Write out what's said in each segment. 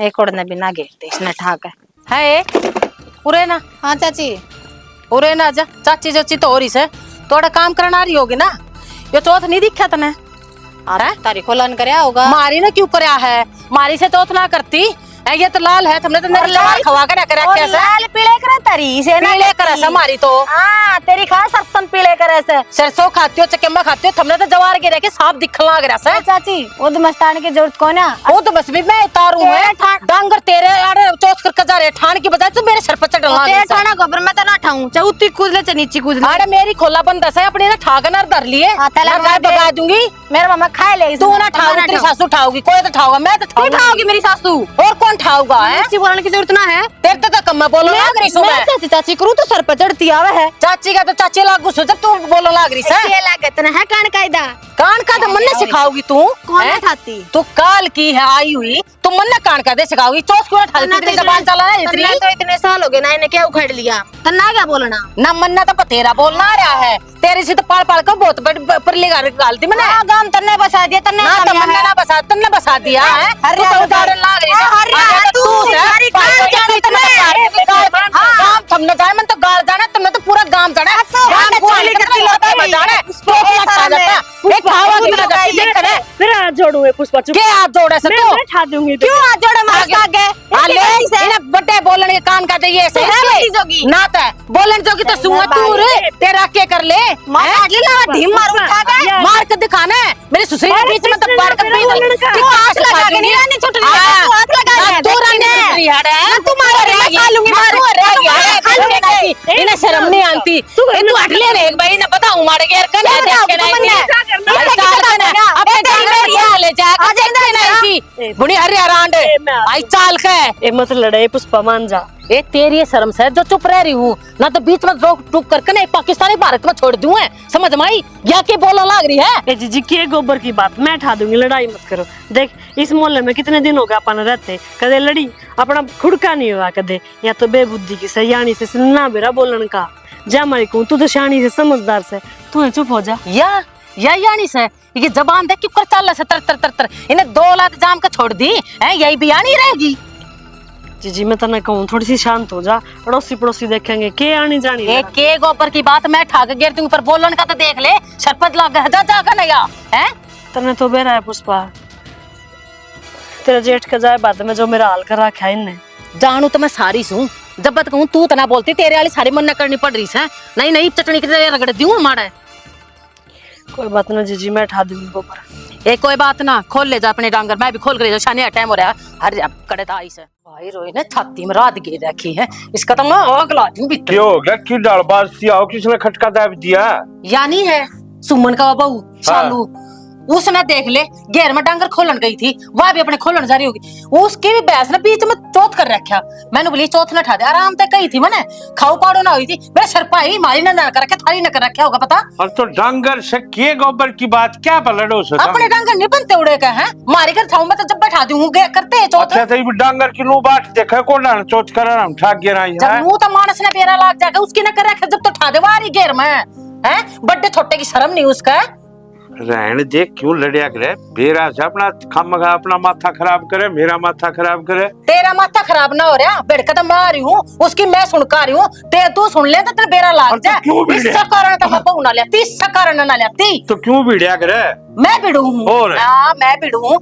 एक और भी ना घेरते इसने ठाक है उरे ना। हाँ चाची। उरे ना जा चाची चाची तो हो रही से थोड़ा काम करना रही होगी ना। ये चौथ नहीं दिखा तने? अरे तारी खोलन करया होगा। मारी ने क्यों करया है? मारी से चौथ ना करती है। ये तो लाल है तुमने तो मेरे लाल खवा कर कैसे लाल पीले करे तरी से ना पीले करे से मारी तो हां तेरी खा सरसन पीले करे से सरसों खाती हो चकेम्बा खाती हो तुमने तो जवार गिरे के साफ दिखन लाग रहा से। चाची वो तो मस्तान की जरूरत कौन है? वो तो बस भी मैं उतारू है डांगर तेरे अरे चौथ कर जा रे ठान की बजाय तू मेरे सर पर चढ़ लगा तेरे ठाना गोबर मैं तो ना ठाऊं चौथी कूद ले नीचे कूद ले। अरे मेरी खोला बंद है अपने ना ठागन धर लिए मैं बगा दूंगी। मेरा मामा खा ले तू ना ठाओ तेरी सासू ठाओगी कोई तो ठाओगा मैं तो ठाऊंगी मेरी सासू और कौन ठाऊगा है? बोलने की जरूरत ना है तेरे तो कम बोलो लाग रही मैं चाची चाची करूं तो सर पर चढ़ती आवे है। चाची का तो चाची लागू सो जब तू बोलो लाग रही है ये लागत ना है कान कायदा कान का तो मन्ने सिखाओगी तू कौन ठाती तू काल की है आई हुई तू मन्ने कान का दे सिखाओगी चौथ क्यों ठाती तेरी जबान चला है इतनी तो इतने साल हो गए ना इन्हें क्या उखाड़ लिया तन्ना क्या बोलना ना मन्ना तो तेरा बोलना आ रहा है तेरी से तो पाल पाल कर बहुत बड़ी परली गालती मैंने गांव तन्ने बसा दिया तन्ने ना तो मन्ना ना बसा तन्ने बसा दिया है तू तो उदाहरण लाग रही है तू सारी गाल जाने गांव थमने जाए मन तो गाल जाना तुमने तो पूरा गांव जाना गांव गोली करती लगा बजाना तो मत खा जाता एक खावा की ना जाती देख करे फिर हाथ जोड़ू है पुष्पा चुप के हाथ जोड़े से तो मैं ठा दूंगी क्यों हाथ जोड़े मार आगे आले इने बड़े बोलने के कान का दे ये से ना त बोलन जोगी तो सुआ तू रे तेरा के कर ले मार ले ला ढीम मार उठा के मार के दिखाना मेरे ससुरी के बीच में तो पार कर पी क्यों हाथ लगा के नहीं रानी छोटी तू हाथ लगा है तू रानी ससुरी है तू मार रे मैं खा लूंगी मार इने शर्म नहीं आती तू हट ले रे एक भाई ने बताऊं मार के कर देख के नहीं अपने डांगर क्या ले जा के नहीं बुनी हरे रांड आई चाल के ए मत लड़े पुष्पा मान जा ए तेरी शर्म से जो चुप रह रही हूँ ना तो बीच में रोक टूक करके नहीं पाकिस्तानी भारत में छोड़ दूं है समझ माई या के बोला लाग रही है ए जीजी के गोबर की बात मैं ठा दूंगी लड़ाई मत करो। देख इस मोहल्ले में कितने दिन हो गए अपन रहते कदे लड़ी अपना खुड़का नहीं हुआ कदे या तो बेबुद्धि की सयानी से सुनना बेरा बोलन का जा मारी कहूं तू तो शानी से समझदार से तू चुप हो जा या यानी से ये जबान देख क्यों कर चाल से तर तर तर तर इन्हें 2 लाख जाम के छोड़ दी है यही बयानी रहेगी। जीजी मैं तना कहूं थोड़ी सी शांत हो जा अड़ोसी पड़ोसी देखेंगे के आनी जानी एक के गोबर की बात मैं ठाक गिर दूं पर बोलन का तो देख ले शरपत लग जा जागा ना या हैं तने तो बेरा है पुष्पा तेरा जेठ का जाए बाद में जो मेरा हाल कर रखा है इनने जानू तो मैं सारी सू जब बात कहूं तू तना बोलती तेरे वाली सारी मन करनी पड़ रही है नहीं नहीं चटनी के रगड़ दूं माड़ा कोई बात ना जीजी मैं ठा दूंगी गोबर एक कोई बात ना खोल ले जा अपने डांगर मैं भी खोल कर शानी टाइम हो रहा है हर कड़े आई से भाई रोई ने छाती में रात गिर रखी है इसका तो मैं आग ला दूं भीतर क्यों हो गया की डालबाजी आओ किसने खटका दाब दिया यानी है सुमन का बहू शालू उसने देख ले घेर में डांगर खोलन गई थी वह भी अपने खोलन जा रही होगी उसके भी बहस ने बीच में चौथ कर रखा मैंने बोली चौथ न ठा दे आराम से कही थी मैंने खाओ पाड़ो ना हुई थी मेरे सरपाई मारी न कर रखा थारी न कर रखा होगा पता और तो डांगर से के गोबर की बात क्या पलड़ो से अपने डांगर नहीं बनते उड़े का है मारी कर थाऊ मैं तो जब बैठा दूं करते है चौथ अच्छा तो डांगर की नो बात देखा को ना चौथ कर हम ठाक गिरा है जब मुंह तो मानस ने पेरा लाग जाएगा उसकी न कर रखा जब तो ठा दे वारी घेर में हैं बड़े छोटे की शर्म नहीं उसका रहने दे क्यों लड़िया करे बेरा से अपना खामखा अपना माथा खराब करे मेरा माथा खराब करे तेरा माथा खराब ना हो रहा बेड़का तो मैं आ रही हूँ उसकी मैं सुनका रही हूँ ते तू सुन ले तो तेरा बेरा लाग जाए इसका कारण तो मैं बहु ना लेती इसका कारण ना लेती तो क्यों भिड़िया करे मैं भिड़ू हूँ मैं भिड़ू हूँ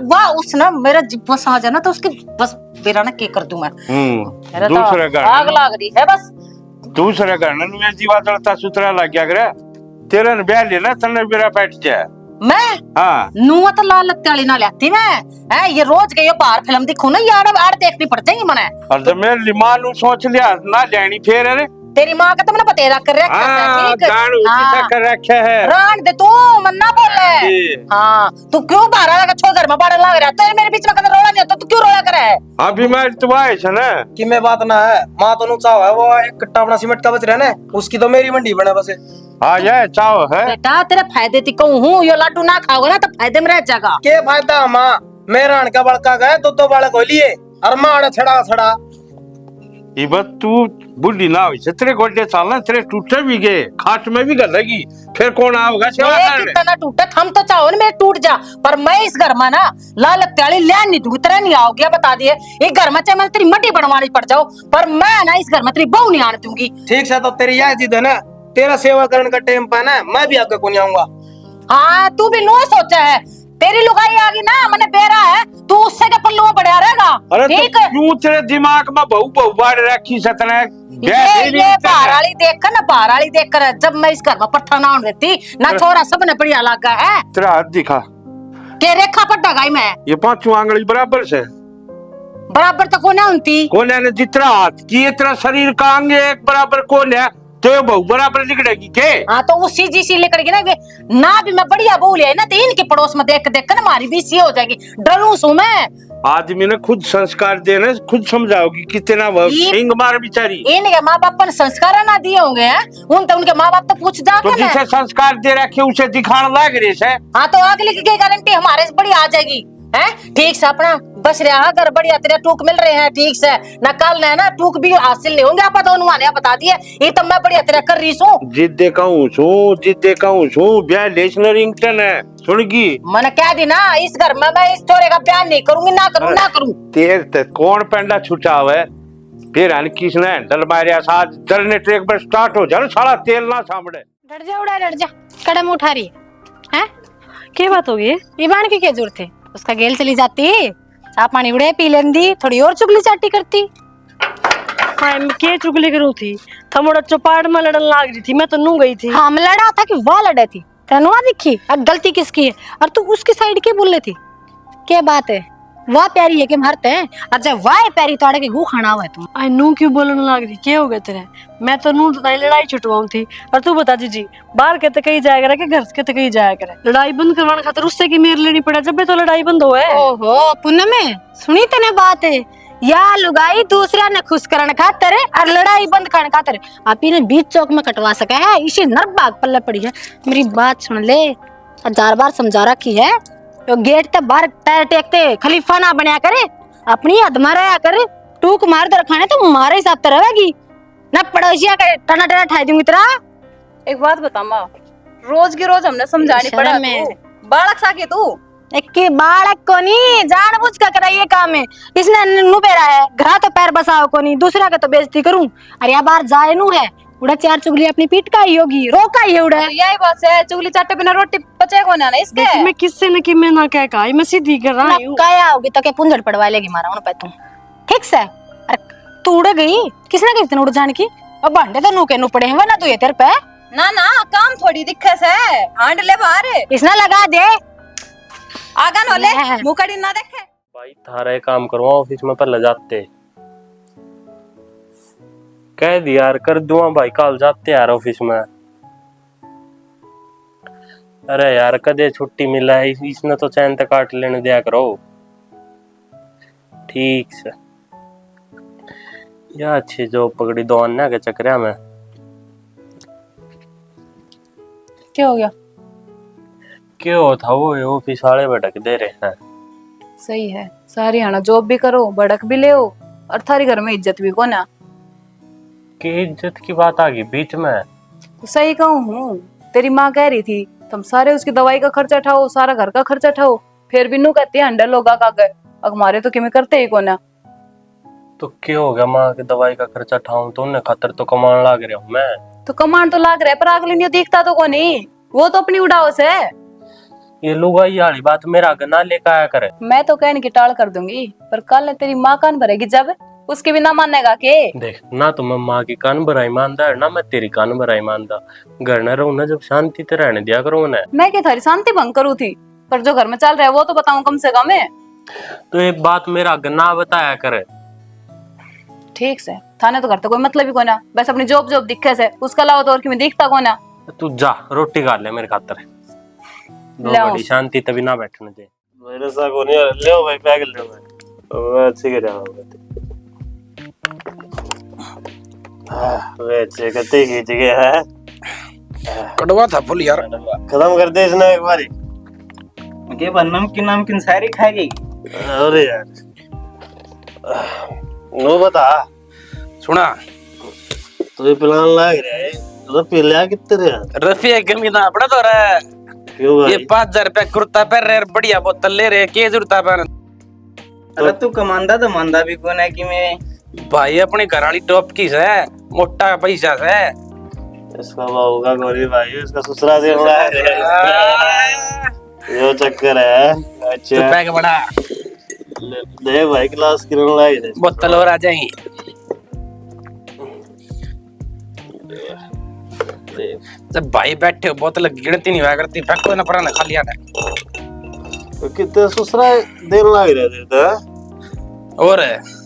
वाह उसने मेरा बस आ जाना तो उसकी बस बेरा ना के कर दूं मैं दूसरे घर आग लाग रही है बस दूसरे घर में जीवा चलता सुतरा लग गया करे तेरे ने ब्याह लेना तन्ने बेरा बैठ जाए मैं हाँ नुआ तो लाल लत्ते वाली ना लेती मैं है ये रोज गई बाहर फिल्म दिखू ना यार आड़ देखनी पड़ जाएगी मने और तो मैं लिमा नु सोच लिया ना लेनी फेर अरे तेरी माँ का तो मैंने बतेरा कर रखा है ठीक कर रखा है रान दे तू मन्ना बोले हाँ तू क्यों बाहर लगा छोड़ घर में बाहर लग रहा तेरे मेरे बीच में कदर रोला नहीं होता तू क्यों रोला कर रहा है अभी मैं तो आए छे ना कि मैं बात ना है माँ तो चाव है वो एक कट्टा अपना सीमेंट का बच रहा है ना उसकी तो मेरी मंडी बने बस हाँ ये चाव है बेटा तेरे फायदे ती कहूँ हूँ यो लाडू ना खाओगे ना तो फायदे में रह जाएगा के फायदा माँ मेरा का बड़का गए तो बालक हो लिए और माँ छड़ा छड़ा ये बात तू बुढ़ी ना हुई तेरे गोड्डे साल तेरे टूटे भी गए खाट में भी गलेगी फिर कौन आओगा सेवा एक करने इतना टूटे हम तो चाहो ना मेरे टूट जा पर मैं इस घर में ना लाल त्याली लैन नहीं दूंगी तेरा नहीं आओगे बता दिए ये घर में चाहे मैं तेरी मट्टी बनवानी पड़ जाओ पर मैं ना इस घर में तेरी बहू नहीं आने दूंगी। ठीक से तो तेरी यह जिद है ना, तेरा सेवा करने का टाइम पाना है, मैं भी आगे को नहीं आऊंगा। हाँ तू भी नो सोचा है, तेरी लुगाई आ गई ना मैंने बेरा है तू उससे के पल्लू में बढ़िया रहेगा। अरे ठीक तो है क्यों तेरे दिमाग में बहु बहु बाढ़ रखी सतना ये बाराली देखकर ना बाराली देखकर जब मैं इस घर में पत्थर ना होने देती ना छोरा सब ने बढ़िया लगा है। तेरा हाथ दिखा के रेखा पर डगाई मैं ये 5 आंगली बराबर से बराबर तो कोने उनती कौन है जितना हाथ की इतना शरीर का अंग एक बराबर कौन है तो ये बहु बराबर निकलेगी के। हाँ तो वो सीधी सी लेकर ना वे ना भी मैं बढ़िया बोल है ना तो इनके पड़ोस में देख देख कर हमारी भी सी हो जाएगी डरू सू मैं। आदमी ने खुद संस्कार देने खुद समझाओगी कितना सिंग मार बेचारी इनके माँ बाप ने संस्कार ना दिए होंगे हैं उनके माँ बाप तो पूछ जा तो जिसे संस्कार दे रखे उसे दिखाने लग रहे से। हाँ तो अगली की गारंटी हमारे से बड़ी आ जाएगी है। ठीक से अपना बस रहा कर बढ़िया तेरे टूक मिल रहे हैं ठीक से न कल है ना टूक भी हासिल नहीं होंगे आप दोनों वाले बता दिए ये तो मैं बढ़िया तेरा कर रही हूँ जिद्दे कहूँ ब्याह लेशनरिंगटन है सुनगी मैंने कह दी ना इस घर में मैं इस चोरे का बयान नहीं करूंगी ना करूँ तेर कौन पेंडा छुटा हुआ है फिर हन किसने हैंडल मारिया साथ चलने ट्रैक पर स्टार्ट हो जा सारा तेल ना सामने डर जा कदम उठा रही है क्या बात होगी ये बाण की क्या जरूरत है उसका गेल चली जाती चाह पानी उड़े पी लेंदी थोड़ी और चुगली चाटी करती। हाँ मैं क्या चुगली करूँ थी थमोड़ा चौपाड़ में लड़न लाग रही थी मैं तो नू गई थी। हम लड़ा था कि वह लड़े थी तेनू ना दिखी अब गलती किसकी है और तू उसकी साइड के बोल रही थी क्या बात है वह प्यारी है कि मरते हैं और जब वह प्यारी तो आड़े के गु खाना हुआ है तुम आई नू क्यों बोलने लग रही क्या हो गया तेरे मैं तो नू लड़ाई छुटवाऊं थी और तू बता दीजिए बाहर के तो कहीं जाया करे कि घर के तो कहीं जाया करे लड़ाई बंद करवाने खातिर उससे की मेरे लेनी पड़ा जब तो लड़ाई बंद हो है। ओहो पुनः में सुनी तने बात है या लुगाई दूसरा ने खुश करने खातर और लड़ाई बंद करने खातर आप इन्हें बीच चौक में कटवा सका है इसी नरबाग पल्ले पड़ी है। मेरी बात सुन ले 1000 बार समझा रखी है तो गेट तक बाहर पैर टेकते खलीफा ना बनया करे अपनी हद में रहा करे टूक मार दर खाने तो मारे हिसाब से रहेगी ना पड़ोसिया का टना टना ठाई दूंगी तेरा। एक बात बता माँ रोज की रोज हमने समझानी पड़ा बालक सा के तू एक बालक को नहीं जानबूझ कर करा ये काम है इसने नु पेरा है घर तो पैर बसाओ को नहीं दूसरा के तो बेइज्जती करूं अरे यार बाहर जाए नु है उड़ा 4 चुगली अपनी पीठ का ही होगी रोका ही उड़ा तो यही बात है चुगली चाटे बिना रोटी पचे को ना इसके मैं किससे न कि मैं ना कह का मैं सीधी कर रहा हूं क्या होगी तो क्या पुंजड़ पड़वा लेगी मारा उन पे तुम ठीक से अरे तू उड़ गई किसने कितने उड़ जाने की अब भांडे तो नु के नु पड़े हैं ना तू ये तेरे पे ना ना काम थोड़ी दिक्कत है हांड ले बाहर इसने लगा दे आगन होले मुकड़ी ना देखे भाई थारा काम करो ऑफिस में पहले जाते कह दिया यार कर दूंगा भाई कल जाते यार ऑफिस में। अरे यार कदे छुट्टी मिला है इसने तो चैन तक काट लेने दिया करो ठीक से या अच्छी जो पकड़ी दो अन्ना के चक्कर में क्या हो गया क्यों था वो ऑफिस वाले भटक दे रहे हैं। सही है सारी आना जॉब भी करो भड़क भी ले और थारी घर में इज्जत भी को ना की इज्जत की बात आ गई बीच में तो सही कहूँ हूँ तेरी माँ कह रही थी तुम सारे उसकी दवाई का खर्चा उठाओ सारा घर का खर्चा उठाओ फिर भी नू कहती है अंडर लोगा का गए हमारे तो किमें करते ही को ना तो क्या हो गया माँ की दवाई का खर्चा उठाऊं तो उन्हें खातर तो कमान लाग रहा हूँ मैं तो कमान तो लाग रहा है पर अगले नहीं दिखता तो को नहीं वो तो अपनी उड़ाओ से ये लुगाई वाली बात मेरा गना लेकर आया करे मैं तो कहने की टाल कर दूंगी पर कल ने तेरी माँ कान भरेगी जब उसके भी ना मानेगा के देख ना तो मैं माँ की कान भराई मानदा है ना मैं तेरी कान भराई मानदा घर न रहूं ना जब शांति से रहने दिया करो उन्हें मैं क्या थारी शांति भंग करूँ थी पर जो घर में चल रहा है वो तो बताऊं कम से कम है तो एक बात मेरा गना बताया करे ठीक से थाने तो करता कोई मतलब ही को ना बस अपनी जॉब जॉब दिखे से उसका अलावा तो और कि दिखता को ना तू जा रोटी खा ले मेरे खातर बड़ी शांति तभी ना बैठने दे मेरे साथ को नहीं ले भाई पैक ले मैं अच्छी कर रहा हूं वे चेक करते ही जगह है कड़वा था फुल यार खत्म कर दे इसने एक बारी के नमकीन सारी खाएगी। अरे यार नो बता सुना तो ये प्लान लग रहा है तो पिला कितने रफिया कमी ना पड़ा तो रहा क्यों ये भाई 5,000 रुपया कुर्ता पहन रहे बढ़िया बोतल ले रहे के जरूरत पहन अरे तू कमांदा तो मांदा भी कौन है कि मैं भाई अपनी घर वाली टॉप की है मोटा पैसा है इसका बाबू का गोरी भाई इसका ससुरा से रहा है ये चक्कर है अच्छा पैक बड़ा दे भाई क्लास की रंग लाई बोतल और आ जाएंगी जब भाई बैठे हो बोतल गिनती नहीं हुआ करती फेंको ना पुराना खाली आना तो कितने ससुरा देर लग रहे थे और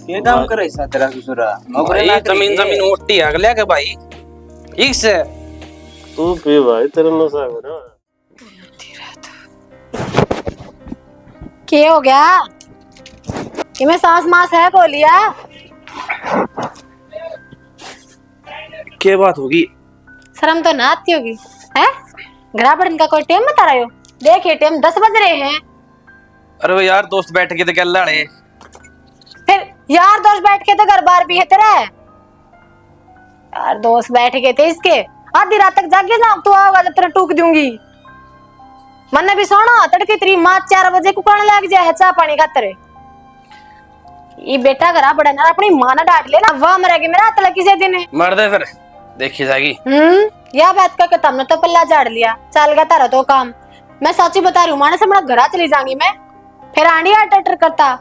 ये काम करे ऐसा तेरा ससुरा नौकरी भाई जमीन जमीन मोटी है अगले के भाई एक से तू पी भाई तेरे नशा करो क्या हो गया कि मैं सांस मास है को लिया क्या बात होगी शर्म तो ना आती होगी है घर पड़ने का कोई टाइम बता रहे हो देखिए टाइम 10 बज रहे हैं अरे वो यार दोस्त बैठ के तो क्या लड़े फिर यार दोस्त बैठ के तो घर बार भी है तेरा यार दोस्त बैठ के थे इसके आधी रात तक जागे ना तू आओगा जब तेरे टूक दूंगी मन भी सोना तड़के तेरी माँ 4 बजे कुकड़ लग जाए चाह पानी खातर ये बेटा घरा बड़ा ना अपनी माँ ना डांट लेना वाह मरेगी मेरा तला किसी दिन मर दे फिर देखी जाएगी यह बात का कि तुमने तो पल्ला झाड़ लिया चल गया तारा तो काम मैं सच्ची बता रही हूँ माने से मैं घरा चली जाऊंगी मैं फिर आंडी अटर करता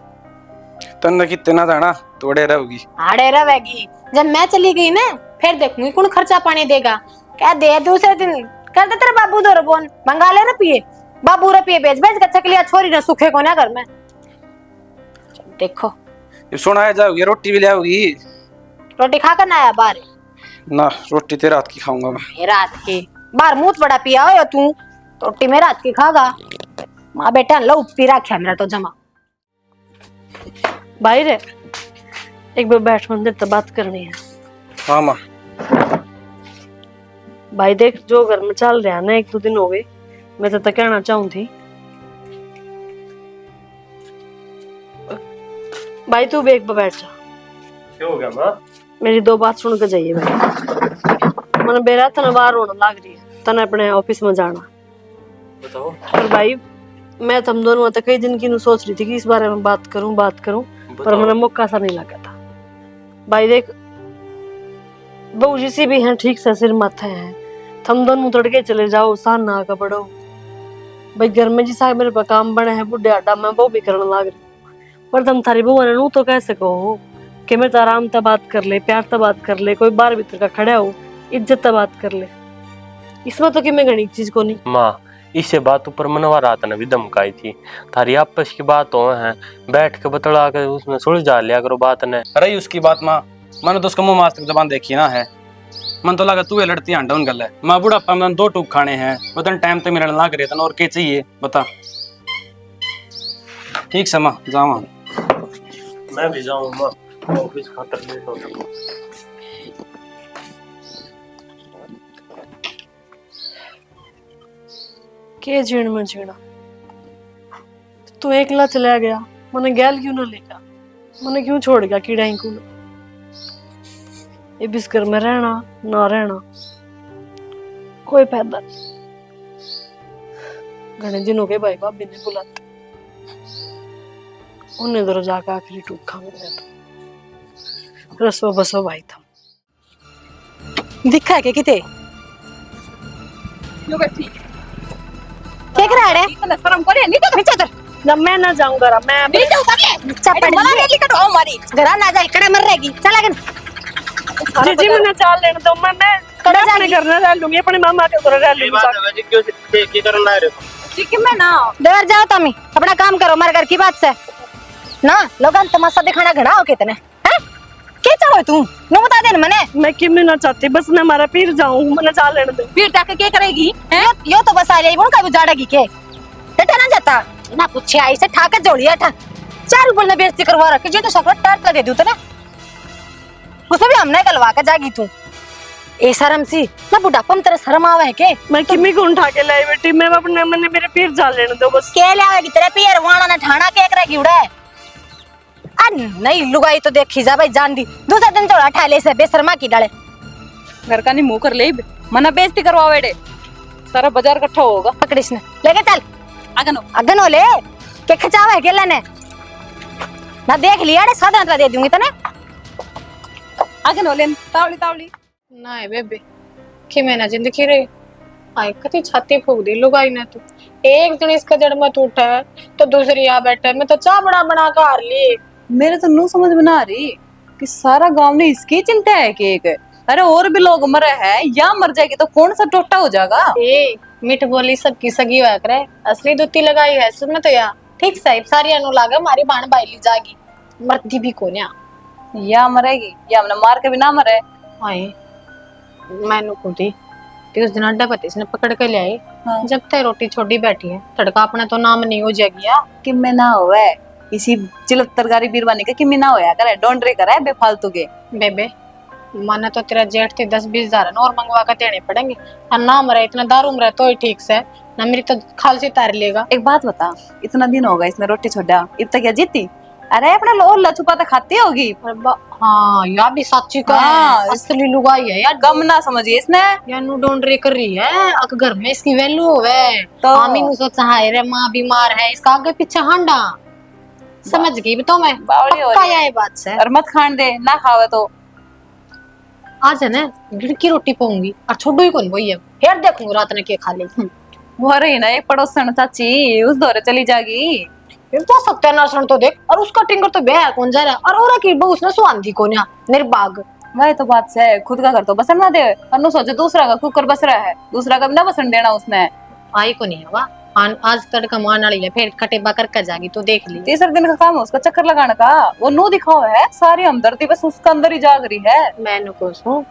तन्ने कितना जाना तोड़े रहोगी आड़े रहेगी जब मैं चली गई ना फिर देखूंगी कौन खर्चा पानी देगा क्या दे दूसरे दिन कर दे तेरे बाबू दो रुपये मंगा ले रुपये बाबू रुपये बेच बेच के चकलिया छोरी ना सूखे को ना घर में देखो ये सुना जाओगी रोटी भी ले आओगी रोटी खाकर ना आया बाहर ना रोटी तेरे रात की खाऊंगा मैं रात की बाहर मुंह बड़ा पिया हो तू रोटी में रात की खागा माँ बेटा लो पी रखा मेरा तो जमा भाई रे एक बार बैठ मंदिर तो बात करनी है हाँ माँ भाई देख जो घर में चल रहा है ना 1-2 दिन हो गए मैं तो कहना चाहूँ थी भाई तू भी एक बार बैठ जा क्यों हो गया माँ मेरी 2 बात सुन के जाइए भाई मैंने बेरा तना बाहर होने लग रही है तना अपने ऑफिस में जाना बताओ और भाई मैं तुम दोनों तो कई दिन की सोच रही थी कि इस बारे में बात करूं पर मेरा मौका सा नहीं लगा था भाई देख बहू जी सी भी हैं ठीक से सिर माथे हैं तुम दोनों तड़के चले जाओ सान ना का पड़ो भाई घर में जिसा मेरे पे काम बने हैं बुढ़े आडा मैं वो भी करने लग रही पर तुम थारी बहू ने तो कैसे कहो कि मैं तो आराम से बात कर ले प्यार से बात कर ले कोई बार भीतर का खड़ा हो इज्जत से बात कर ले इसमें तो कि मैं घनी चीज को नहीं माँ इससे बात ऊपर मनवा रात ने भी धमकाई थी थारी आपस की बात हो है बैठ के बतला के उसमें सुलझा लिया करो बात ने रही उसकी बात माँ मैंने तो उसका मुंह मास्टर जबान देखी ना है मन तो लगा तू ये लड़ती हांडा गल है माँ बुढ़ापा में 2 टूक खाने हैं बतन टाइम तो मिलने लग रहे थे और क्या चाहिए बता ठीक से माँ जाओ मैं भी जाऊँ माँ ऑफिस खातर लेट हो सकूँ के जीण में जीना तू एकला चला गया मैंने गैल क्यों ना लेगा मैंने क्यों छोड़ गया कीड़ा को ये बिस घर में रहना ना रहना कोई फायदा नहीं घने दिन हो गए भाई भाभी ने बुलाते उन्हें दर जाकर आखिरी टूक खाऊंगा तो रसो बसो भाई था दिखा के किते क्या करा है इतना शर्म करे नहीं तो नीचे उतर जब मैं ना जाऊंगा मैं नीचे उतर चप्पड़ मला नहीं कटवाओ मारी घर ना जा इकड़े मर रहेगी चल आगे जी मैंने चाल लेने दो मैं अपने घर ना रह लूंगी अपने मामा के घर रह लूंगी क्यों की करना है ठीक है मैं ना देवर जाओ तमी अपना काम करो मारे घर की बात से ना लोगन तमाशा दिखाना घड़ा हो कितने हैं क्या चाहो तू नो बता दे मने मैं किम ना चाहती बस मैं मारा पीर जाऊं मैंने चाल लेने दो फिर तक क्या करेगी यो तो बस आ रही उनका भी जाड़ेगी के बेटा ना जाता ना पूछे आई से ठाकर जोड़िया था 4 बोलने बेइज्जती करवा रखी जो तो शकल टाट दे दूं तो ना उसे भी हमने गलवा के जागी तू ए शर्म सी ना बुढ़ापा में तेरा शर्म आवे है के मैं किमी को उठा के लाई बेटी मैं अपने मेरे पीर जाल लेने दो बस के ले आवेगी तेरे पीर वाणा ना ठाणा के करेगी उड़े नहीं लुगाई तो देखी जा भाई जान दी दूसरा दिन चौड़ा ठाले से बेशर्मा की डाले घर का नहीं मुंह कर ले मना बेइज्जती करवा बेटे सारा बाजार इकट्ठा होगा पकड़िस ने लेके चल अगन हो ले के खचावा है केला ने ना देख लिया रे सादा अंतरा दे दूंगी तने आगे ले तावली तावली ना है बेबे कि मैं ना जिंदगी रे आई कती छाती फूक दी लुगाई ने तो एक जन इसका जड़ मत उठा है तो दूसरी आ बैठा है मैं तो चाह बना बना कर हार ली मेरे तो नू समझ में ना आ रही कि सारा गांव में इसकी चिंता है कि एक अरे और भी लोग मरे हैं या मर जाएगी तो कौन सा टोटा हो जाएगा ए मिठ बोली सबकी सगी हुआ करे असली दुत्ती लगाई है सुन तो या ठीक साहिब सारी अनु लागे हमारी बाण बाइली जागी मरती भी कोन्या या मरेगी या हमने मार के भी ना मरे आए मैनू कुटी उस दिन अड्डा पति इसने पकड़ के ले आई हाँ। जब तक रोटी छोड़ी बैठी है तड़का अपना तो नाम नहीं हो जाएगी या कि मैं ना होवे इसी चिलत्तरगारी बीरवानी का कि मैं ना होया करे डोंट रे करे बेफालतू के बेबे माना तो तेरा जेठ थे 10-20 हजार और मंगवा कर देने पड़ेंगे और ना मरे इतना दारू मरे तो ही ठीक से ना मेरी तो खालसी तार लेगा एक बात बता इतना दिन होगा इसने रोटी छोड़ा अब तक क्या जीती अरे अपना लोला छुपा तो खाती होगी हाँ यार भी सच्ची का हाँ, है असली लुगाई है यार गम ना समझिए इसने यार नु डोंडरी कर रही है अक घर में इसकी वैल्यू होवे तो आमी नु सोचा हाय रे मां बीमार है इसका आगे पीछे हांडा समझ गई तो मैं बावली हो पक्का रही है। ये बात से और मत खान दे ना खावे तो आज है ना गिड़ की रोटी पाऊंगी और छोड़ू ही कौन वही है फिर देखूंगी रात ने क्या खा ली वो रही ना एक पड़ोसन चाची उस दौरे चली जागी फिर तो सत्यानाश तो देख और उसका टिंगर तो बेहा कौन जा रहा है और औरा की बहू उसने सुआंधी कोन्या निर्बाग वही तो बात है खुद का घर तो बसन ना दे और नु सोचे दूसरा का कुकर बस रहा है दूसरा का भी ना बसन देना उसने आई को नहीं है वाह आज तड़का मान वाली है फिर कटेबा करके जागी तो देख ली तीसरे दिन का काम है उसका चक्कर लगाने का वो नो दिखाओ है सारी हमदर्दी बस उसका अंदर ही जाग रही है मैंने को सो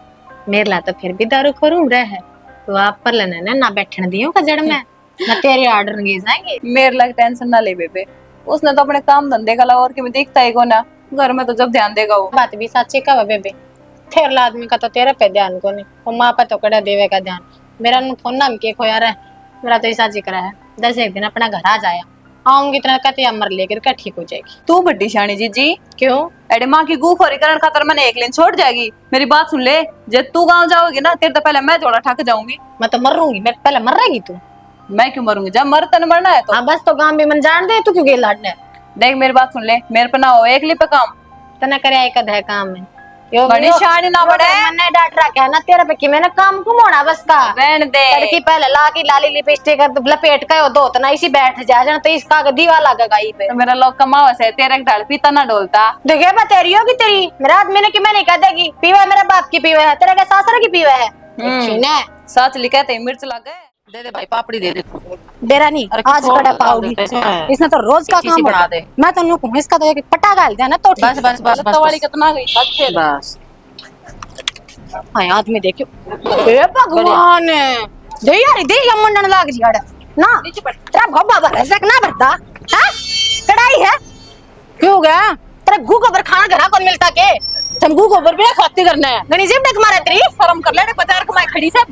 मेरे ला तो फिर भी दारू खोरूं रहा है तो आप पर लेना ना बैठने दियो का जड़ में ना तेरे ऑर्डर गे जाएंगे मेरे लायक टेंशन ना ले बेबे उसने तो अपने काम धंधे का ला और कि मैं देखता ही को ना घर में तो जब ध्यान देगा वो बात भी सच्ची का बेबे तेरे आदमी का तो तेरे पे ध्यान को नहीं और माँ पे तो कड़ा देवे का ध्यान मेरा फोन नाम के खोया रहा है मेरा तो ऐसा जिक्र है 10 एक दिन अपना घर आ जाया आऊंगी इतना कहते मर लेकर क्या ठीक हो जाएगी तू बड्डी शानी जी क्यों अरे माँ की गूखोरी करण खातर मैंने एक लेन छोड़ जाएगी मेरी बात सुन ले जब तू गाँव जाओगी ना तेरे तो पहले मैं जोड़ा ठक जाऊंगी मैं तो मरूंगी मैं पहले मर रहेगी तू मैं क्यों मरूंगी जब मर तन मरना है तो हाँ बस तो गांव भी मन जान दे तू क्यों गे लाडने देख मेरी बात सुन ले मेरे पे ना हो एक पे काम तना करे एक है काम है बड़ी शानी ना बड़े मैंने डांट रखा है ना तेरे पे कि मैंने काम घुमाना बस का रहन दे लड़की पहले ला की लाली लिपस्टिक कर लपेट का दो तना इसी बैठ जा जाना तो इसका दीवा लगेगा ई पे तो मेरा लोग कमावस है तेरे डाल पीता ना डोलता देखे मैं तेरी होगी तेरी मेरा आदमी ने कि मैं नहीं कह देगी पीवा है मेरा बाप की पीवा है तेरा क्या सासरा की पीवा है छीने सच लिखे थे मिर्च लग गए दे दे भाई पापड़ी दे दे डेरा नहीं आज कड़ा पाओगी इसने तो रोज का काम बना दे मैं तो नुकूं इसका तो एक पटा गाल दिया ना तो बस बस बस तो वाली कितना गई बस हां आदमी देखियो ए भगवान दे यार दे या मंडन लाग जी आड़ा ना तेरा गोबा भर सक ना भरता हां कढ़ाई है क्यों गया तेरा गू गोबर खाना घर कौन मिलता के तुम गू गोबर भी खाती करना है गणी जेब देख मारा तेरी शर्म कर ले बाजार कमाई खड़ी से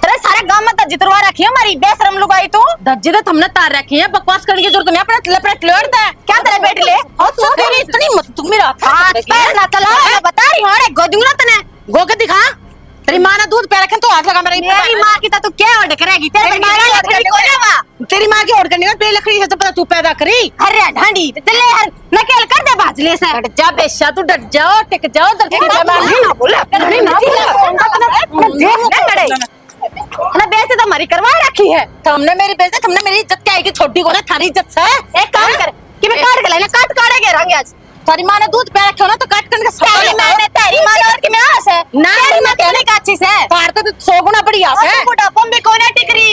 तेरे सारे गांव में दज्जी तरवा रखी है हमारी बेशरम लुगाई तू दज्जी तो हमने तार रखी है बकवास करने की जरूरत नहीं अपने लपट लोड़ दे क्या तेरे बेटे ले और तू तेरी इतनी मत तू मेरा हाथ पैर ना चला मैं बता रही हूं अरे गोदूंगा तने गो के दिखा तेरी मां ने दूध पे रखे तो हाथ लगा मेरी मां की तो क्या ऑर्डर करेगी तेरी मां की ऑर्डर कोने वा तेरी मां की ऑर्डर करनी पे लकड़ी है तो पता तू पैदा करी अरे ढांडी चले यार नकेल कर दे भाजले से डट जा बेशा तू डट जाओ टिक जाओ दर्द ना बोला नहीं ना बोला देख ना करे ना बेइज्जती तो हमारी करवा रखी है तुमने मेरी बेइज्जती तुमने मेरी इज्जत क्या की छोटी को ना थारी इज्जत से एक काम कर कि मैं काट के लाना काट काटेंगे रंग आज तेरी मां ने दूध पे रखो ना तो काट करके तेरी मां ने तेरी मां और की में आस है ना तेरी मां कहने का अच्छी से पार तो 100 गुना बड़ी आस है बुढ़ापा में कोई ना टिकरी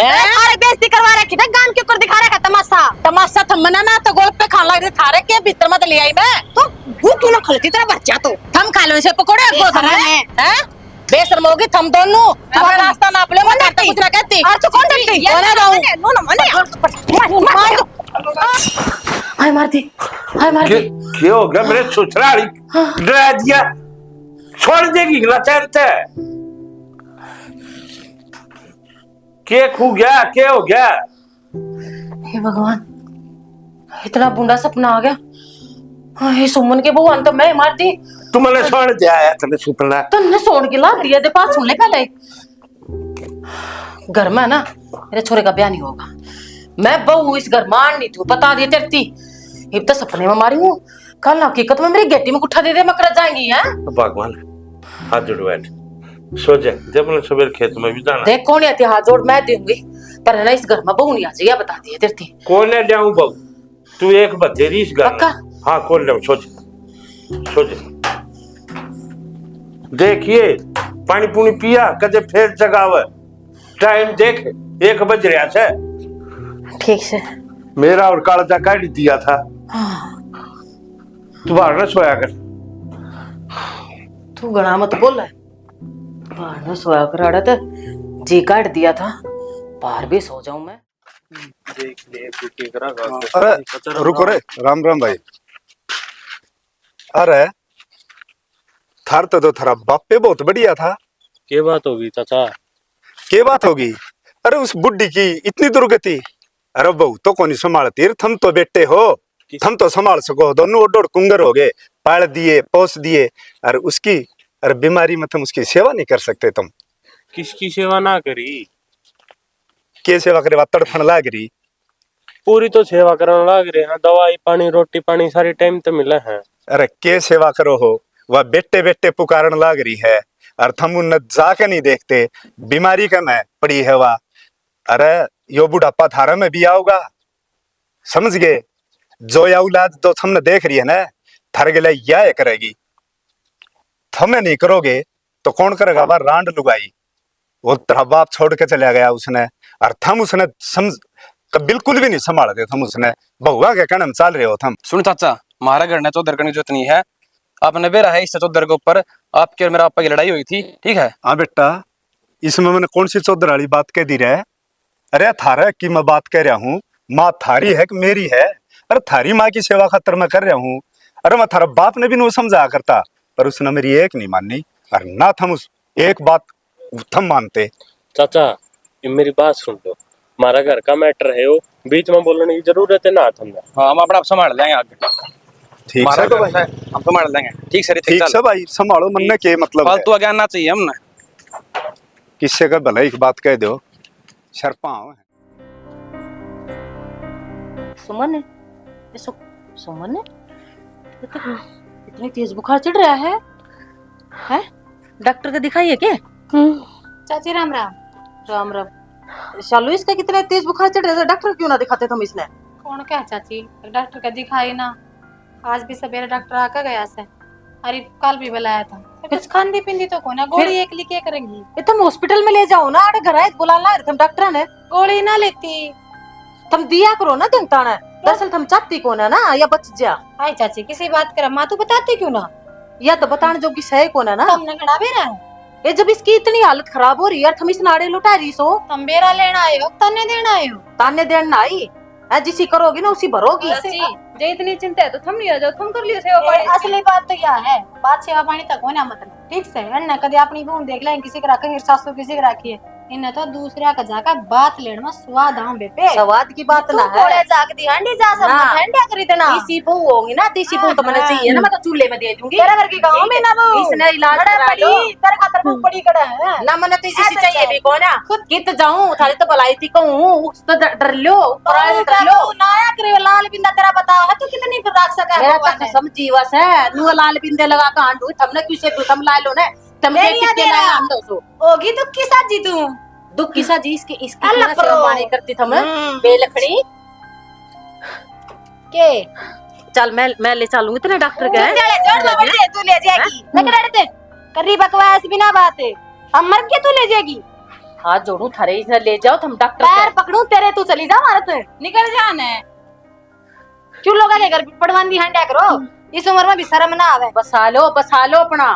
अरे बेइज्जती करवा रखी था गान के ऊपर दिखा रखा तमाशा तमाशा थमना ना तो गोल पे खान लग रही थारे के भीतर मत ले आई मैं तो वो क्यों ना खलती तेरा बच्चा तो थम खा लो इसे पकोड़े गोद में हैं बेशर्म होगी थम दोनों अपना रास्ता नाप ले मैं कुछ ना कहती और तू कौन डरती कोने रहूं नो ना मने हाय मारती क्या हो गया मेरे ससुराली डरा दिया छोड़ देगी ना चलते क्या खू गया क्या हो गया हे भगवान इतना बुंडा सपना आ गया हाय सुमन के बहू तो मैं मार दी तुम्हारे सोने दिया है तने सुपना तन्ने सोन के लाग दिया दे पास सुन ले पहले घर में ना मेरे छोरे का ब्याह नहीं होगा। मैं बहू इस घर मान नहीं थी बता दिए तेरती अब तो सपने में मारी हूँ कल हकीकत में मेरी गेटी में गुठा दे दे मकर जाएंगी है। भगवान हाथ जोड़ बैठ सो जा जब मैं सवेरे खेत में भी जाना देख कौन है हाथ जोड़ मैं दूंगी पर है ना इस घर में बहू नहीं आ जाएगी बता दिए तेरती कौन है जाऊं बहू तू एक बतेरी इस घर पक्का? हाँ कौन ले सोच सोच देखिए पानी पुनी पिया कदे फिर जगाव टाइम देख 1 बज रहा है ठीक से मेरा और कालजा काट दिया था तू बाहर न सोया कर तू गणा मत बोल रहा है बाहर न सोया कर आड़ा तो जी काट दिया था बाहर भी सो जाऊं मैं। अरे रुको रे राम राम भाई। अरे थार तो थारा बापे बहुत बढ़िया था। क्या बात होगी चाचा? क्या बात होगी? अरे उस बुड्ढी की इतनी दुर्गति। अरे बहू तो कौन संभालती तुम तो बेटे हो तुम तो संभाल सको दोनों डोड़ कुंगर हो गए पाल दिए पोस दिए और उसकी अरे बीमारी में तुम उसकी सेवा नहीं कर सकते तुम। किसकी सेवा ना करी? के सेवा करे बात तड़फन लाग रही पूरी तो सेवा करने लग रहे हैं दवाई पानी रोटी पानी सारी टाइम तो मिला है। अरे के सेवा करो हो वह बेटे बेटे पुकारन लाग रही है और थम उन जाके नहीं देखते बीमारी का मैं पड़ी है वह। अरे यो बुढ़ापा थारा में भी आओगा समझ गए जो या औलाद तो थमने देख रही है ना थारे गले या करेगी थमे नहीं करोगे तो कौन करेगा वह रांड लुगाई वो तेरा बाप छोड़ के चला गया उसने और थम उसने समझ बिल्कुल भी नहीं संभालते थम उसने बहुआ के कहने में चाल रहे हो थम। सुन चाचा हमारा घर ने चौधर करनी जरूरत नहीं है आपने बेरा है इस चौधर के ऊपर आपके और मेरा आपा की लड़ाई हुई थी ठीक है। हाँ बेटा इसमें मैंने कौन सी चौधर वाली बात कह दी रहे। अरे थारा की मैं बात कह रहा हूँ माँ थारी है कि मेरी है। अरे थारी माँ की सेवा खातर मैं कर रहा हूँ। अरे मैं थारा बाप ने भी नहीं समझाया करता पर उसने मेरी एक नहीं माननी और ना थम उस एक बात थम मानते। चाचा ये मेरी बात सुन लो हमारा घर का मैटर है वो बीच में बोलने की जरूरत है ना हमने। हाँ हम अपना आप संभाल लेंगे आगे ठीक हमारा है तो बस है हम संभाल लेंगे ठीक सर ठीक है भाई संभालो मन में के मतलब है। फालतू आगे आना चाहिए हमने किससे का भला एक बात कह दो शर्पा सुमन है सुमन है इतनी तेज बुखार चढ़ रहा है डॉक्टर को दिखाइए क्या? चाची राम राम। राम राम शालू इसका कितना तेज बुखार चढ़ रहा है डॉक्टर क्यों ना दिखाते तुम इसने? कौन क्या चाची डॉक्टर का दिखाई ना आज भी सवेरे डॉक्टर आकर गया से अरे कल भी बुलाया था कुछ खांदी पिंदी तो कोना गोली एक लिखे करेंगी ये तुम हॉस्पिटल में ले जाओ ना अरे घर आए बुला ला तुम डॉक्टर ने गोली ना लेती तुम दिया करो ना दिन ताना दरअसल तुम चाहती कौन है ना या बच जा। हाय चाची किसी बात कर माँ तू बताती क्यों ना या तो बताने जो कि सही कौन है ना तुमने खड़ा भी ना ये जब इसकी इतनी हालत खराब हो रही है तुम इस नाड़े लुटा रही सो तुम बेरा लेना आए हो तन्ने देना आए हो ताने देन ना आई है जिसी करोगी ना उसी भरोगी। जे इतनी चिंता है तो थम लिया जाओ थम कर लियो सेवा पानी। असली बात तो यह है बात सेवा पानी तक होना मतलब ठीक से अन्ना कदे अपनी बहू देख ले किसी का रखेंगे सासू किसी का रखी है इन्हें तो दूसरा का जाकर बात लेने में स्वाद आम बेटे स्वाद की बात ना है है जाग दी हंडी जा सब ठंडा करी देना देसी बहू होगी ना देसी बहू तो मैंने चाहिए ना मैं तो चूल्हे में दे दूंगी तेरे घर की गांव में ना बहू इसने इलाज बड़ा करा बड़ी लो तेरे खातर बहुत बड़ी कड़ा है ना मैंने तो इसी ऐसे चाहिए भी कौन है खुद कित जाऊं थारे तो भलाई थी कहूं उस तो डर लो डर लो नाया करे लाल बिंदा तेरा बता है तू कितनी फिर रख सका मेरा तो कसम जीवस है नु लाल बिंदे लगा कांडू हमने किसे तुम ला लो ना तुम नहीं देख के लाया हम दो होगी तो की साजी तू दुख किसा जी इसकी अल्लाह ना सेवा पानी करती थम बेलखड़ी के चल मैं ले चलूंगी तेरे डॉक्टर के तू ले जाएगी लेकर अड़ते करी बकवास बिना बात है हम मर के तू ले जाएगी हाथ जोड़ू थारे इसने ले जाओ तुम डॉक्टर पैर पकड़ू तेरे तू चली जा भारत निकल जाना है क्यों लोग आगे घर पड़वान दी हंडा करो इस उम्र में भी शर्म ना आवे बसा लो अपना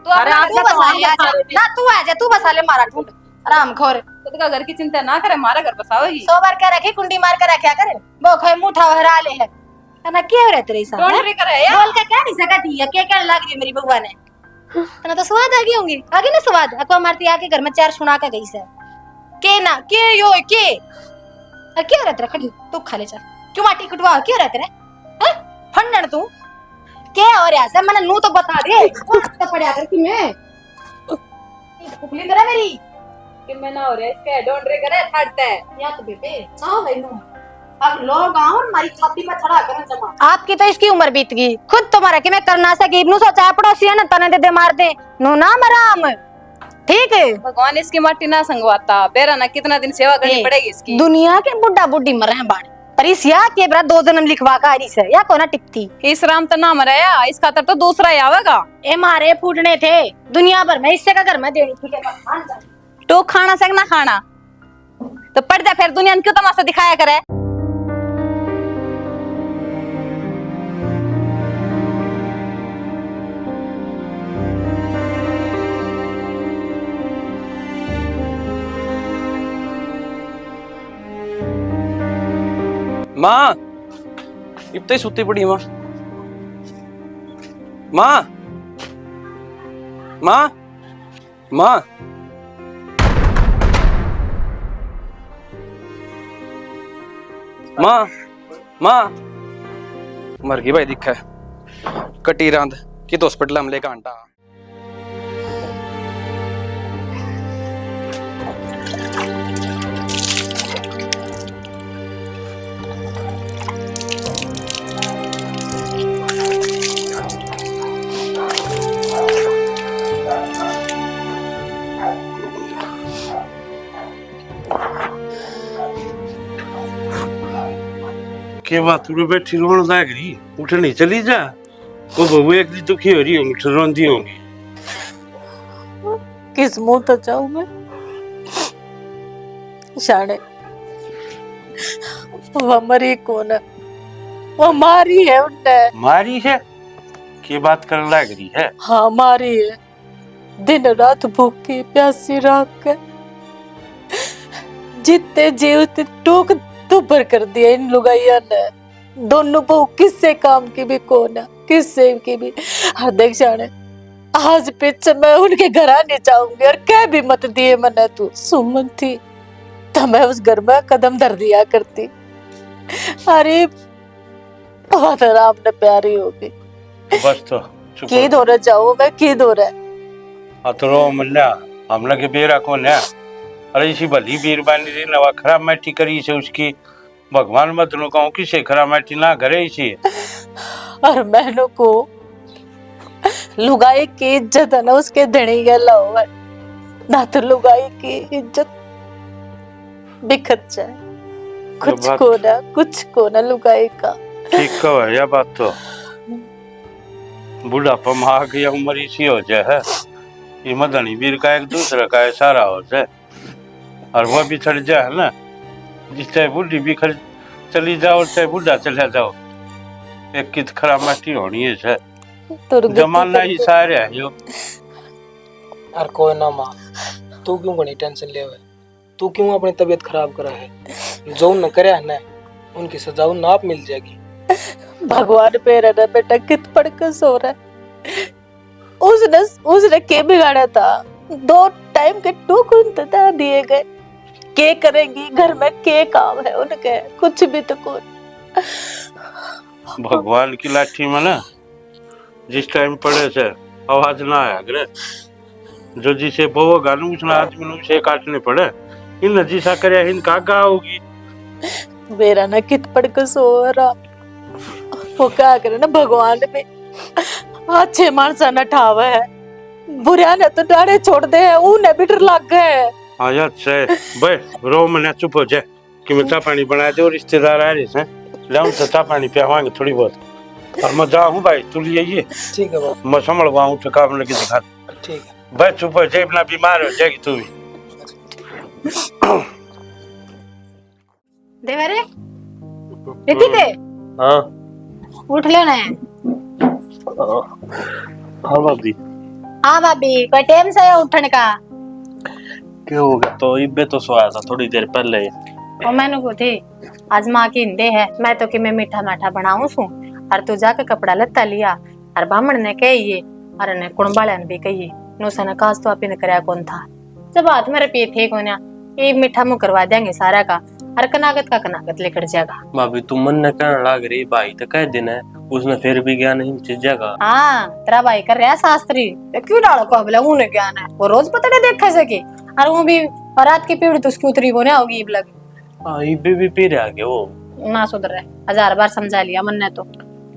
तू अपना तू बसा ले ना तू आ जा तू बसा ले मारा ढूंढ आराम खोर खुद का घर की चिंता ना करे हमारा घर बसाओगी 100 बार कह रखे कुंडी मार कर रखा करे वो खोए मुठा हरा ले है ना क्या रहते रे साहब डोंट रे करे यार बोल के क्या नहीं सकती है क्या लग रही है मेरी बउआ ने ना तो स्वाद आ गई होंगी आगे ना स्वाद अको मारती आके घर में चार सुना के गई से के ना के यो के क्या रहते रे खड़ी तू खा ले चल क्यों माटी कुटवा क्या रहते रे हैं फंडन तू हो रहा है मैंने नू तो बता दे तो पड़या कर कि मैं पुकली करे मेरी कि मैं ना हो रहा इसके डोंट रे करे फटता है या तो बेबे चाहो भाई नू अब लोग आओ हमारी छाती में चढ़ा कर जमा आपकी तो इसकी उम्र बीत गई खुद तुम्हारा कि मैं करना सकी नू सोचा पड़ोसी है ना तने दे दे मार दे नू ना मराम ठीक है भगवान इसकी माटी ना संगवाता बेरा ना कितना दिन सेवा करनी पड़ेगी इसकी दुनिया के बुड्ढा बुड्ढी मरे हैं बाड़ पर इस या के बरा 2 जन्म लिखवा का हरी से या कोना टिकती इस राम तो ना मराया इस खातर तो दूसरा ही आवेगा ए मारे फूटने थे दुनिया भर में इससे का घर में देनी थी के तो खाना से ना खाना तो पड़ जा फिर दुनिया ने क्यों तमाशा दिखाया करे माँ इतनी सुती पड़ी माँ माँ माँ माँ माँ माँ मर गई भाई दिखा कटी रांद कि तो हॉस्पिटल हम लेकर आंटा के बात तू बैठी रोन लग रही उठ नहीं चली जा वो बहू एक दी दुखी हो रही होंगी रोंदी होंगी किस मुंह तो जाऊं मैं शाने वो मरी कौन है वो मारी है उनने मारी है के बात कर लग रही है हाँ मारी है दिन रात भूखी प्यासी राख के जितने जी उतने टोक दुबर कर दिया इन लुगाइया ने दोनों बहू किससे काम की भी कौन है किससे की भी हर देख जाने आज पीछे मैं उनके घर आने चाहूंगी और कह भी मत दिए मैंने तू सुमन थी तो मैं उस घर में कदम धर दिया करती अरे बहुत आराम ने प्यारी होगी बस तो की दौरे जाऊं मैं की दौरे अतरो मल्ला हमला के बेरा कौन है अरे इसी भली बीरबानी रे नवा खराब मैठी करी से उसकी भगवान मत नो कहूं कि से खराब मैठी ना करे इसी और मैनू को लुगाई की इज्जत है ना उसके धनी गला हुआ ना तो लुगाई की इज्जत बिखर जाए कुछ को ना लुगाई का ठीक कहो यह बात तो बुढ़ापा माँ की उम्र इसी हो जाए है ये मदनी वीर का एक दूसरा का सारा हो जाए और वह भी छड़ जाए ना जिस चाहे बुढ़ी भी चली जाओ और चाहे बुढ़ा चला जाओ एक कित खराब माटी होनी है से जमाना ही सारे है यो यार कोई ना माँ तू क्यों बड़ी टेंशन ले हुए तू क्यों अपनी तबीयत खराब करा है जो न करे है ना उनकी सजा उन आप मिल जाएगी भगवान पे रहना बेटा कित पड़ कर सो रहा है उसने के बिगाड़ा था 2 टाइम के टूकुन तथा दिए गए के करेंगी घर में के काम है उनके कुछ भी तो कौन भगवान की लाठी में ना जिस टाइम पड़े से आवाज ना आया करे जो जिसे वो गानू उसने आदमी नु से काटने पड़े इन जिसा करे इनका गा होगी मेरा ना कित पड़ के सो रहा वो क्या करे ना भगवान पे अच्छे मानसा न ठावे है बुरा ने तो डाड़े छोड़ दे उन्हें भी डर लग गए आया से भाई रो मने चुप हो जाए कि मैं चा पानी बना दे और रिश्तेदार आ रहे हैं लाऊं तो चा पानी पियावांगे थोड़ी बहुत और मैं जाऊं भाई तू लिए ये ठीक है बाबू मैं संभलवाऊं तो काम लगे दिखा ठीक है भाई चुप हो जाए अपना बीमार हो जाएगी तू भी देवरे बेटी दे हाँ उठ लेना है हाँ भाभी हाँ भाभी कोई टाइम से है उठने का क्या हो गया तो इब्बे तो सोया था थोड़ी देर पहले और मैंने को थी आज माँ की हिंदे है मैं तो कि मैं मीठा माठा बनाऊं सू और तू जाके कपड़ा लत्ता लिया और बामण ने कहिए और ने कुणबाले ने भी कहिए नोसा ने काज तो आपने कराया कौन था जब हाथ मेरे पे थे कोना ये मीठा मुंह करवा देंगे सारा का और कनागत का कनागत लेकर जाएगा। भाभी तुम मन ने कहने लग रही भाई तो कह देना उसने फिर भी ज्ञान नहीं चीजेगा। हाँ तेरा भाई कर रहा है शास्त्री, तो क्यों डालो को बोला उन्हें ज्ञान है, वो रोज पता नहीं देखे सके, और वो भी रात की पीढ़ी तो उसकी उतरी को ना होगी लग। हाँ ये भी पी रहा के वो ना सुधर रहा है, 1000 बार समझा लिया मन ने तो,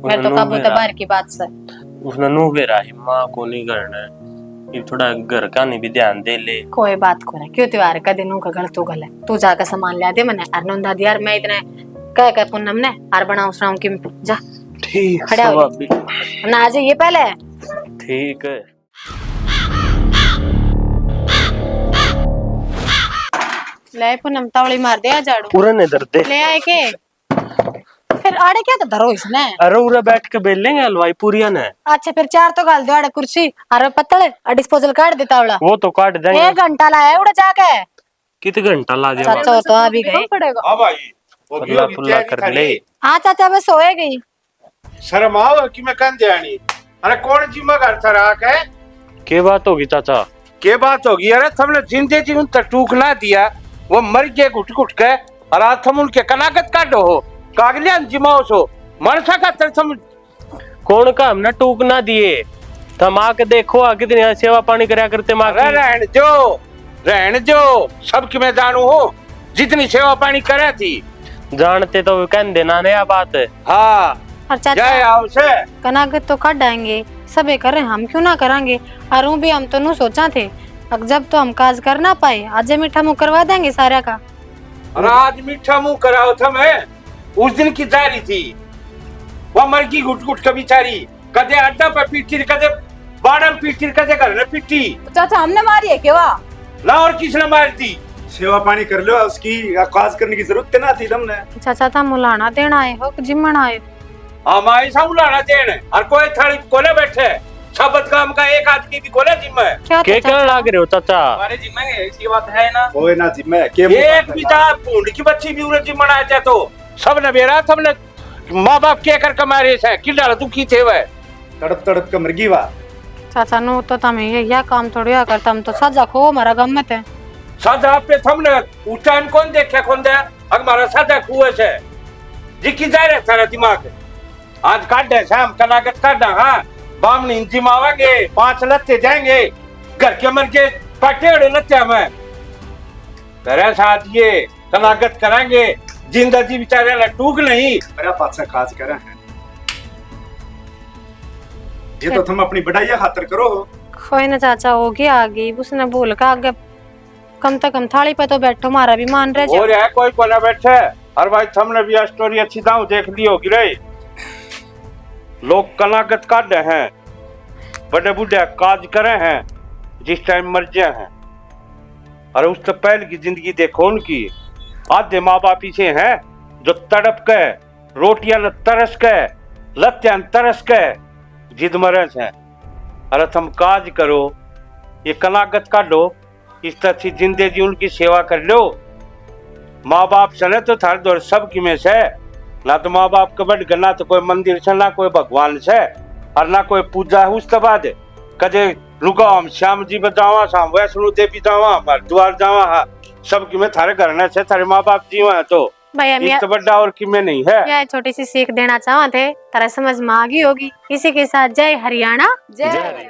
मैं तो काबू बाहर की बात से। उसने नु बेरा ही माँ को नहीं करना है, ये थोड़ा घर का नहीं भी ध्यान दे ले। कोई बात को ना, क्यों त्योहार का दिन का घर तो गल है, तू जाकर सामान लिया दे मने अरनंदा दियार, मैं इतने कह पुनम ने आर बनाऊं सराऊं कि जा ठीक खड़ा है हो भाभी। ना आ जाइए पहले। ठीक है ले पुनम तावड़ी मार दे झाड़ू पूरन इधर दे। ले आए के फिर आड़े क्या तो धरो इसने। अरे उरा बैठ के बेल लेंगे हलवाई पूरिया ने। अच्छा फिर 4 तो गाल दो आड़े कुर्सी, अरे पत्तल डिस्पोजल काट दे तावड़ा, वो तो काट देंगे। 1 घंटा लाया उड़ा जाके। कितने घंटा ला जाएगा? चाचा तो आ भी गए। हाँ भाई वो पुल्ला पुल्ला कर ले। हाँ चाचा बस सोए गई। शर्म आओ कि मैं कन जानी। अरे कौन जिम्मा घर सरा के के बात होगी चाचा? के बात होगी? अरे तुमने जिंदे जी उन टूक ना दिया, वो मर गए घुट घुट के, और आज तुम उनके कनागत काटो हो, कागलियां जिमाओ सो मनसा का तुम कौन का हमने टूक ना दिए, तुम आके देखो आ कितनी सेवा पानी करया करते माँ की। रहन जो सबकी मैं जानू हूँ, जितनी सेवा पानी करे थी जानते तो कह देना नया बात है। हाँ और जय आओ से कनागत तो काट आएंगे सबे करे, हम क्यों ना करांगे। और वो भी हम तो नु सोचा थे, अब जब तो हम काज कर ना पाए आज मीठा मुँह करवा देंगे सारा का। और आज मीठा मुंह कराओ था मैं, उस दिन की जारी थी, वो मर गई घुट घुट के बेचारी, कदे अड्डा पे पीटी, कदे बाड़म पीटी, कदे घर में पीटी। चाचा हमने मारी है क्या? ला और किसने मार दी? सेवा पानी कर लो, उसकी काज करने की जरूरत ना थी तुमने। चाचा था मुलाना देना आए हो कि जिम्मन आए? हम ऐसा उलाना देने, और कोई थाली कोले बैठे, सब काम का एक आदमी भी कोले जिम्मा है। क्या के क्या लाग रहे हो चाचा? हमारे जिम्मे है, इसकी बात है ना। कोई ना जिम्मा है के एक भी जा पूंड की बच्ची भी उन्हें जिम्मा आ जाए तो सब ने बेरा, सबने माँ बाप के कर कमारे से कि डाला दुखी थे वह तड़प तड़प के मरगी वा। चाचा नु तो तमें ये काम थोड़ी आ करता, हम तो सजा खो हमारा गम्मत है। साधा पे हमने उस टाइम कौन देखा कौन दे, हमारा साधा कुएं से जिक्की जा रहा सारा दिमाग, आज काट दे शाम कनागत काट दे। हाँ बामनी जिमावांगे, 5 लत्ते जाएंगे, घर के मर के पटेड़े लत्ते में तेरे साथ ये कनागत कराएंगे, जिंदा जी बेचारे ला टूक नहीं। मेरा पास काज करे हैं, ये तो तुम अपनी बढ़ाइया खातर करो। कोई ना चाचा होगी आगे, उसने बोल का आगे कम से कम थाली पे तो बैठो, हमारा भी मान रहे हो रहा है कोई कोना बैठे। और भाई तुमने भी स्टोरी अच्छी दाऊ देख ली होगी रे, लोग कनागत काट रहे हैं, बड़े बूढ़े काज करे हैं, जिस टाइम मर जाए हैं, और उससे पहले की जिंदगी देखो उनकी। आधे माँ बाप पीछे हैं जो तड़प के रोटियां न तरस के लत्यां तरस के जिद मरस हैं। अरे तुम काज करो, ये कनागत काटो, इस तरह से जिंदगी उनकी सेवा कर लो। माँ बाप से तो थार दौर सब की में से, ना तो माँ बाप के बढ़ ना तो कोई मंदिर से, ना कोई भगवान से, और ना कोई पूजा है। उसके बाद कदे रुका हम श्याम जी बतावा, शाम वैष्णो देवी जावा, हरिद्वार जावा, हाँ सब की में थारे घर से थारे माँ बाप जीवा है, तो इस बड़ा और की में नहीं है। यह छोटी सी सीख देना चाहते, तारा समझ में आ गई होगी। इसी के साथ जय हरियाणा, जय